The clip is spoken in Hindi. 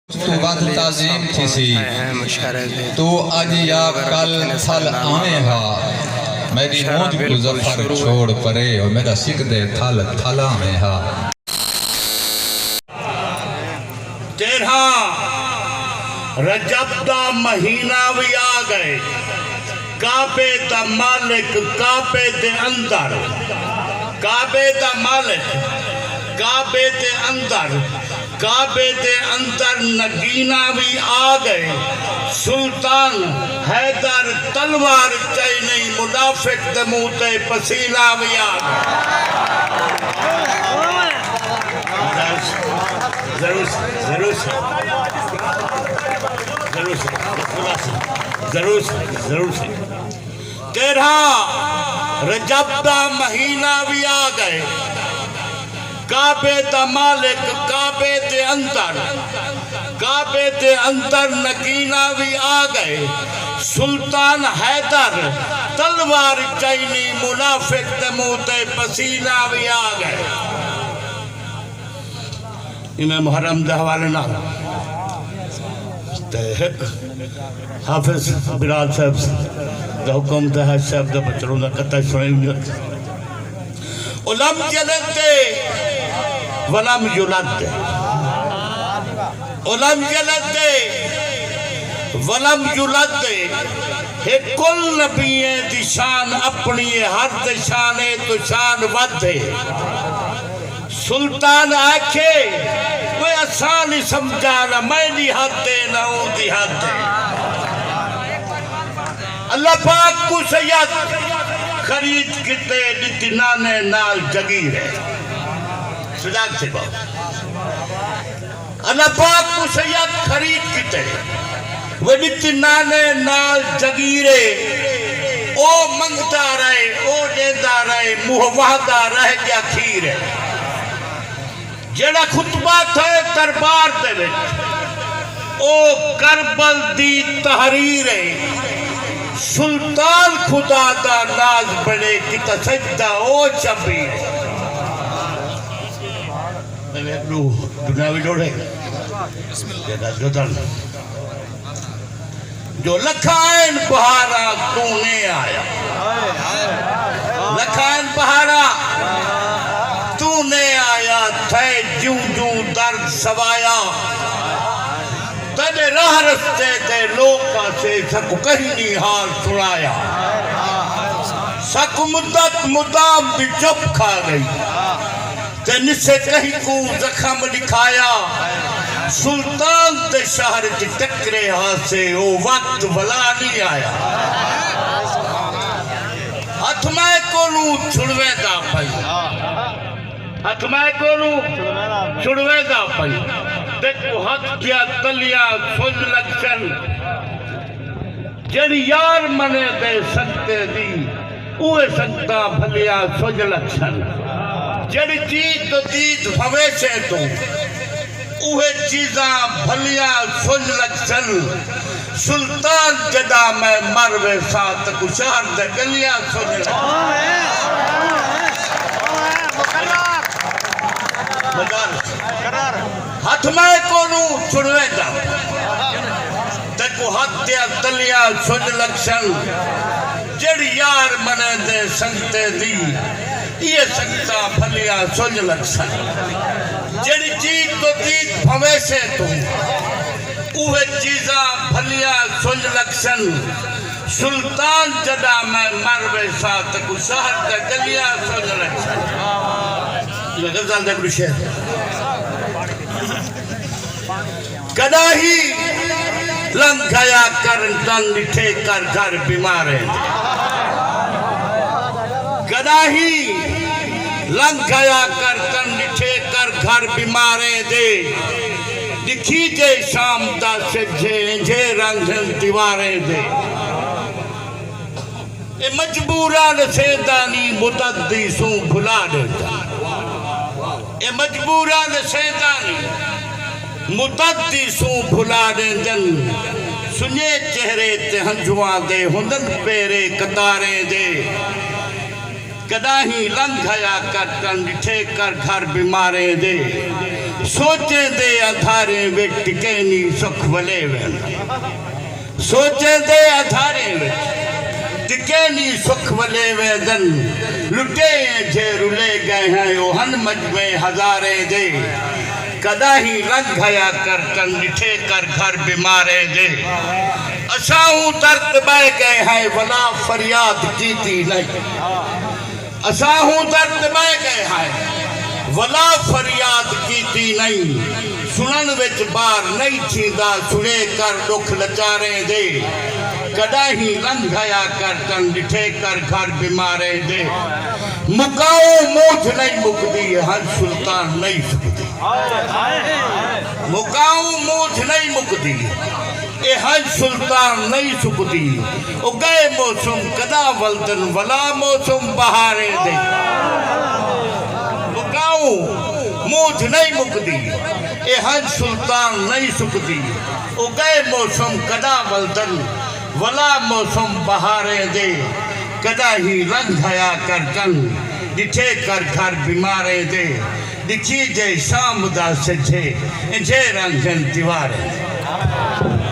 तो बात ताज़ीम थी सी तो अज या कल थल आवे हा मेरी मौज गुज़र छोड़ परे और मेरा सिक दे थल थल आवे हा। तेरा रजब दा महीना भी आ गए, काबे दा मालिक काबे दे अंदर, काबे दा मालिक काबे दे अंदर, काबे दे अंदर नगीना भी आ गए। सुल्तान हैदर तलवार चाहे नहीं, मुनाफिक दे मुंह ते पसीना भी आ गए। जरूर जरूर जरूर जरूर जरूर से तेरा रजब दा महीना भी आ गए, काबे दा मालिक काबे दे अंदर, काबे दे अंदर नगीना भी आ गए। सुल्तान हैदर तलवार चाइनी, मुनाफिक दे मुंह ते पसीना भी आ गए। इन्हें मुहर्रम दे हवाले नाल हाफिज बिलाल साहब दा हुक्म ते है साहब दा बचरों दा कथा सुनाई। उलम जलते वलम युलद, उलम जलते वलम युलद। हे कुल नबिये दी शान अपनी हर दे शाने तो शान वधे। सुल्तान आखे कोई आसान ही समझा ना, मैं नहीं हाथे ना ऊँची हाथे। अल्लाह पाक को सैयद खरीद किते नीति नाने नाल जगीर है सुजाग से बात। अल्लाह पाक को सैयद खरीद किते वो नीति नाने नाल जगीरे। ओ मंगता रहे, ओ देता रहे, मुँह वहदा रह गया खीर है। जेड़ा खुतबा थे दरबार दे विच ओ करबल दी तहरीर है। सुल्तान खुदा दा नाज बने कि सजदा ओ शबीर। दुनियावी जोड़े जो लखान बहारा तूने आया, लखान बहारा तूने आया, थे जू जू दर्द सवाया। तेरे राह रस्ते दे लोका से सक कहीं नहीं हाल सुनाया। सक मुद्दत मुदाम भी चुप खा गई, तेन से कहीं को जख्म दिखाया। सुल्तान दे शहर च टकरे हासे ओ वक्त भला नहीं आया। हथ मैं कोलू छुड़वेदा पई, हथ मैं कोलू छुड़वेदा पई। देखो हथ दिया तलिया सुज लक्षण, जड़ी यार मने दे सकते दी उहे सकता भलिया सुज लक्षण। जड़ी चीज तो चीज भवेशे तो उहे चीजा भलिया सुज लक्षण। सुल्तान जदा मैं मरवे साथ कुशार दे गलिया सुज हथ मैं कोनू छुड़वेदा, देखो हथ दिया तलिया सुज लक्षण। जड़ी यार मने दे संगते दी ये संगता भलिया सुज लक्षण। जड़ी चीज तो चीज भवेशे तू उहे चीजा भलिया सुज लक्षण। सुल्तान जदा मैं मरवे साथ कुशार दे गलिया सुज लक्षण। ये गजल दे कुछ कदाही लंघया कर तन दिठे कर घर बीमार है। कदाही लंघया कर तन दिठे कर घर बीमार दे। दिखी जे शाम दा जे रंधन दीवारें दे। ए मजबूरान सेदानी मुतद्दी सू भुला देता। ए मजबूरान सेदानी मुतद्दी सू भुला देंदन। सुने चेहरे ते हंजुआ दे हुंदन पेरे कतारे दे। कदाही लंघया कर तन दिठे कर घर बीमारे दे। सोचे दे अधारे विच टिके नी सुख वले वेंदा सोचे दे अधारे विच टिके नी सुख वले वेंदन लुटे जे रुले गए हैं ओ हन मजमे हजारे दे कदा ही रंग गया कर तन निठे कर घर बीमारे दे असाऊ दर्द बह गए हैं वला फरियाद कीती नहीं असाऊ दर्द बह गए हैं वला फरियाद कीती नहीं सुनन विच बार नहीं थींदा सुने कर दुख लचारे दे कदा ही रंग गया कर तन निठे कर घर बीमारे दे मुकाऊ मूठ नहीं मुकदी हर सुल्तान नहीं सुकदी मुकाऊ मूठ नहीं मुकदी ए हज सुल्तान नहीं सुकदी ओ गए मौसम कदा वल्दन वला मौसम बहारे दे मुकाऊ मूठ नहीं मुकदी ए हज सुल्तान नहीं सुकदी ओ गए मौसम कदा वल्दन वला मौसम बहारे दे कदा ही रंग हया कर तन दिठे कर घर बीमारे दे दिखी जे शाम दा सजे जे रंगन दीवारे